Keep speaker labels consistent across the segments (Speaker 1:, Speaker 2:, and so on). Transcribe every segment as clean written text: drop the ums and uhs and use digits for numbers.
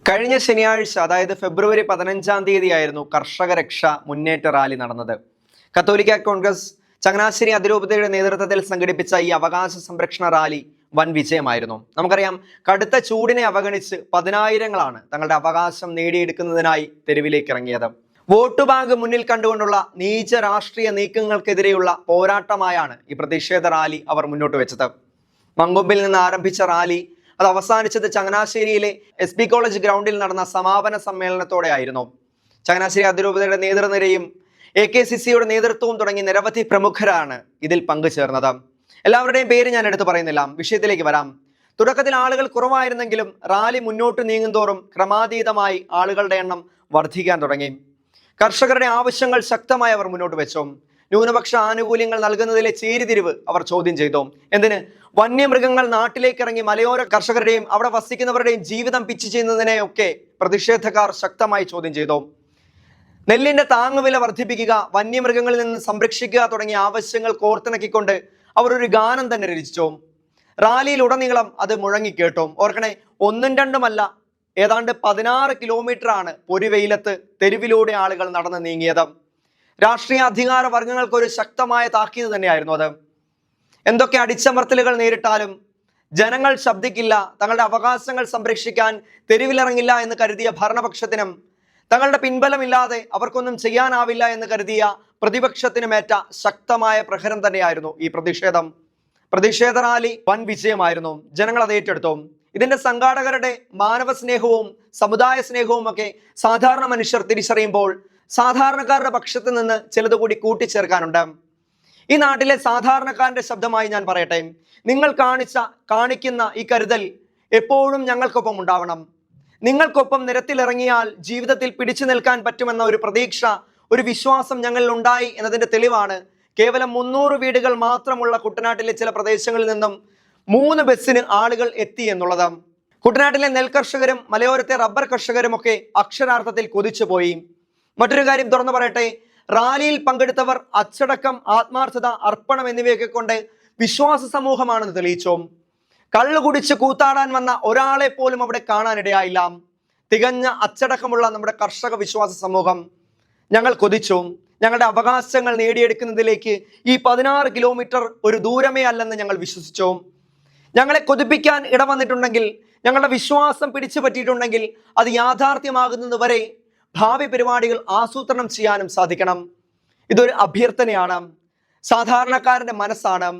Speaker 1: കഴിഞ്ഞ ശനിയാഴ്ച അതായത് ഫെബ്രുവരി 15-ാം തീയതിയായിരുന്നു കർഷക രക്ഷ മുന്നേറ്റ റാലി നടന്നത്. കത്തോലിക്ക കോൺഗ്രസ് ചങ്ങനാശ്ശേരി അതിരൂപതയുടെ നേതൃത്വത്തിൽ സംഘടിപ്പിച്ച ഈ അവകാശ സംരക്ഷണ റാലി വൻ വിജയമായിരുന്നു. നമുക്കറിയാം, കടുത്ത ചൂടിനെ അവഗണിച്ച് പതിനായിരങ്ങളാണ് തങ്ങളുടെ അവകാശം നേടിയെടുക്കുന്നതിനായി തെരുവിലേക്ക് ഇറങ്ങിയത്. വോട്ട് ബാങ്ക് മുന്നിൽ കണ്ടുകൊണ്ടുള്ള നീച രാഷ്ട്രീയ നീക്കങ്ങൾക്കെതിരെയുള്ള പോരാട്ടമായാണ് ഈ പ്രതിഷേധ റാലി അവർ മുന്നോട്ട് വെച്ചത്. മങ്കൊമ്പിൽ നിന്ന് ആരംഭിച്ച റാലി അത് അവസാനിച്ചത് ചങ്ങനാശ്ശേരിയിലെ SB കോളേജ് ഗ്രൗണ്ടിൽ നടന്ന സമാപന സമ്മേളനത്തോടെ ആയിരുന്നു. ചങ്ങനാശ്ശേരി അതിരൂപതയുടെ നേതൃനിരയും AKCCയുടെ നേതൃത്വവും തുടങ്ങി നിരവധി പ്രമുഖരാണ് ഇതിൽ പങ്കുചേർന്നത്. എല്ലാവരുടെയും പേര് ഞാൻ എടുത്തു പറയുന്നില്ല, വിഷയത്തിലേക്ക് വരാം. തുടക്കത്തിൽ ആളുകൾ കുറവായിരുന്നെങ്കിലും റാലി മുന്നോട്ട് നീങ്ങുന്തോറും ക്രമാതീതമായി ആളുകളുടെ എണ്ണം വർദ്ധിക്കാൻ തുടങ്ങി. കർഷകരുടെ ആവശ്യങ്ങൾ ശക്തമായി അവർ മുന്നോട്ട് വെച്ചു. ന്യൂനപക്ഷ ആനുകൂല്യങ്ങൾ നൽകുന്നതിലെ ചേരിതിരിവ് അവർ ചോദ്യം ചെയ്തു. എന്തിന്? വന്യമൃഗങ്ങൾ നാട്ടിലേക്ക് ഇറങ്ങി മലയോര കർഷകരുടെയും അവിടെ വസിക്കുന്നവരുടെയും ജീവിതം പിച്ച് ചെയ്യുന്നതിനെയൊക്കെ പ്രതിഷേധക്കാർ ശക്തമായി ചോദ്യം ചെയ്തു. നെല്ലിന്റെ താങ്ങുവില വർദ്ധിപ്പിക്കുക, വന്യമൃഗങ്ങളിൽ നിന്ന് സംരക്ഷിക്കുക തുടങ്ങിയ ആവശ്യങ്ങൾ കോർത്തിണക്കിക്കൊണ്ട് അവർ ഒരു ഗാനം തന്നെ രചിച്ചു. റാലിയിൽ ഉടനീളം അത് മുഴങ്ങിക്കേട്ടു. ഓർക്കണേ, ഒന്നും രണ്ടുമല്ല, ഏതാണ്ട് 16 കിലോമീറ്ററാണ് പൊരിവെയിലത്ത് തെരുവിലൂടെ ആളുകൾ നടന്നു നീങ്ങിയത്. രാഷ്ട്രീയ അധികാര വർഗങ്ങൾക്ക് ഒരു ശക്തമായ താക്കീത് തന്നെയായിരുന്നു അത്. എന്തൊക്കെ അടിച്ചമർത്തലുകൾ നേരിട്ടാലും ജനങ്ങൾ ശബ്ദിക്കില്ല, തങ്ങളുടെ അവകാശങ്ങൾ സംരക്ഷിക്കാൻ തെരുവിലിറങ്ങില്ല എന്ന് കരുതിയ ഭരണപക്ഷത്തിനും തങ്ങളുടെ പിൻബലമില്ലാതെ അവർക്കൊന്നും ചെയ്യാനാവില്ല എന്ന് കരുതിയ പ്രതിപക്ഷത്തിനുമേറ്റ ശക്തമായ പ്രഹരം തന്നെയായിരുന്നു ഈ പ്രതിഷേധ റാലി വൻ വിജയമായിരുന്നു. ജനങ്ങൾ അത് ഏറ്റെടുത്തു. ഇതിന്റെ സംഘാടകരുടെ മാനവ സ്നേഹവും സമുദായ സ്നേഹവും ഒക്കെ സാധാരണ മനുഷ്യർ തിരിച്ചറിയുമ്പോൾ സാധാരണക്കാരുടെ പക്ഷത്ത് നിന്ന് ചിലത് കൂടി കൂട്ടിച്ചേർക്കാനുണ്ട്. ഈ നാട്ടിലെ സാധാരണക്കാരന്റെ ശബ്ദമായി ഞാൻ പറയട്ടെ, നിങ്ങൾ കാണിക്കുന്ന ഈ കരുതൽ എപ്പോഴും ഞങ്ങൾക്കൊപ്പം ഉണ്ടാവണം. നിങ്ങൾക്കൊപ്പം നിരത്തിലിറങ്ങിയാൽ ജീവിതത്തിൽ പിടിച്ചു നിൽക്കാൻ പറ്റുമെന്ന ഒരു പ്രതീക്ഷ, ഒരു വിശ്വാസം ഞങ്ങളിൽ ഉണ്ടായി എന്നതിന്റെ തെളിവാണ് കേവലം 300 വീടുകൾ മാത്രമുള്ള കുട്ടനാട്ടിലെ ചില പ്രദേശങ്ങളിൽ നിന്നും 3 ബസ്സിന് ആളുകൾ എത്തി എന്നുള്ളത്. കുട്ടനാട്ടിലെ നെൽകർഷകരും മലയോരത്തെ റബ്ബർ കർഷകരും ഒക്കെ അക്ഷരാർത്ഥത്തിൽ കൊതിച്ചുപോയി. മറ്റൊരു കാര്യം തുറന്നു പറയട്ടെ, റാലിയിൽ പങ്കെടുത്തവർ അച്ചടക്കം, ആത്മാർത്ഥത, അർപ്പണം എന്നിവയൊക്കെ കൊണ്ട് വിശ്വാസ സമൂഹമാണെന്ന് തെളിയിച്ചു. കള്ളു കുടിച്ച് കൂത്താടാൻ വന്ന ഒരാളെ പോലും അവിടെ കാണാനിടയായില്ല. തികഞ്ഞ അച്ചടക്കമുള്ള നമ്മുടെ കർഷക വിശ്വാസ സമൂഹം. ഞങ്ങൾ കൊതിച്ചു. ഞങ്ങളുടെ അവകാശങ്ങൾ നേടിയെടുക്കുന്നതിലേക്ക് ഈ 16 കിലോമീറ്റർ ഒരു ദൂരമേ അല്ലെന്ന് ഞങ്ങൾ വിശ്വസിച്ചു. ഞങ്ങളെ കൊതിപ്പിക്കാൻ ഇടവന്നിട്ടുണ്ടെങ്കിൽ, ഞങ്ങളുടെ വിശ്വാസം പിടിച്ചു പറ്റിയിട്ടുണ്ടെങ്കിൽ അത് യാഥാർത്ഥ്യമാകുന്നത് വരെ ഭാവി പരിപാടികൾ ആസൂത്രണം ചെയ്യാനും സാധിക്കണം. ഇതൊരു അഭ്യർത്ഥനയാണ്, സാധാരണക്കാരന്റെ മനസ്സാണ്.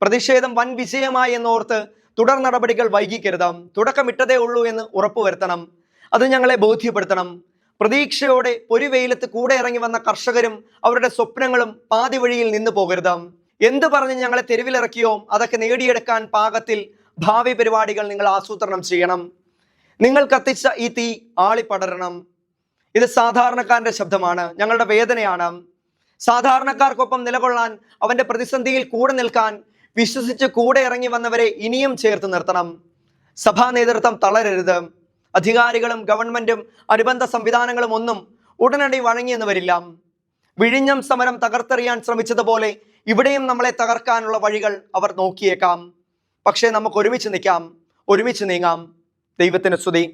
Speaker 1: പ്രതിഷേധം വൻ വിജയമായി എന്നോർത്ത് തുടർ നടപടികൾ വൈകിക്കരുത്. തുടക്കമിട്ടതേ ഉള്ളൂ എന്ന് ഉറപ്പുവരുത്തണം. അത് ഞങ്ങളെ ബോധ്യപ്പെടുത്തണം. പ്രതീക്ഷയോടെ പൊരിവെയിലത്ത് കൂടെ ഇറങ്ങി വന്ന കർഷകരും അവരുടെ സ്വപ്നങ്ങളും പാതി വഴിയിൽ നിന്നു പോകരുത്. എന്ത് പറഞ്ഞ് ഞങ്ങളെ തെരുവിലിറക്കിയോ അതൊക്കെ നേടിയെടുക്കാൻ പാകത്തിൽ ഭാവി പരിപാടികൾ നിങ്ങൾ ആസൂത്രണം ചെയ്യണം. നിങ്ങൾ കത്തിച്ച ഈ തീ ആളിപ്പടരണം. ഇത് സാധാരണക്കാരന്റെ ശബ്ദമാണ്, ഞങ്ങളുടെ വേദനയാണ്. സാധാരണക്കാർക്കൊപ്പം നിലകൊള്ളാൻ, അവന്റെ പ്രതിസന്ധിയിൽ കൂടെ നിൽക്കാൻ വിശ്വസിച്ച് കൂടെ ഇറങ്ങി വന്നവരെ ഇനിയും ചേർത്ത് നിർത്തണം. സഭാ നേതൃത്വം തളരരുത്. അധികാരികളും ഗവൺമെന്റും അനുബന്ധ സംവിധാനങ്ങളും ഒന്നും ഉടനടി വഴങ്ങിയെന്ന് വരില്ല. വിഴിഞ്ഞം സമരം തകർത്തെറിയാൻ ശ്രമിച്ചതുപോലെ ഇവിടെയും നമ്മളെ തകർക്കാനുള്ള വഴികൾ അവർ നോക്കിയേക്കാം. പക്ഷേ നമുക്ക് ഒരുമിച്ച് നിൽക്കാം, ഒരുമിച്ച് നീങ്ങാം. ദൈവത്തിന് സ്തുതി.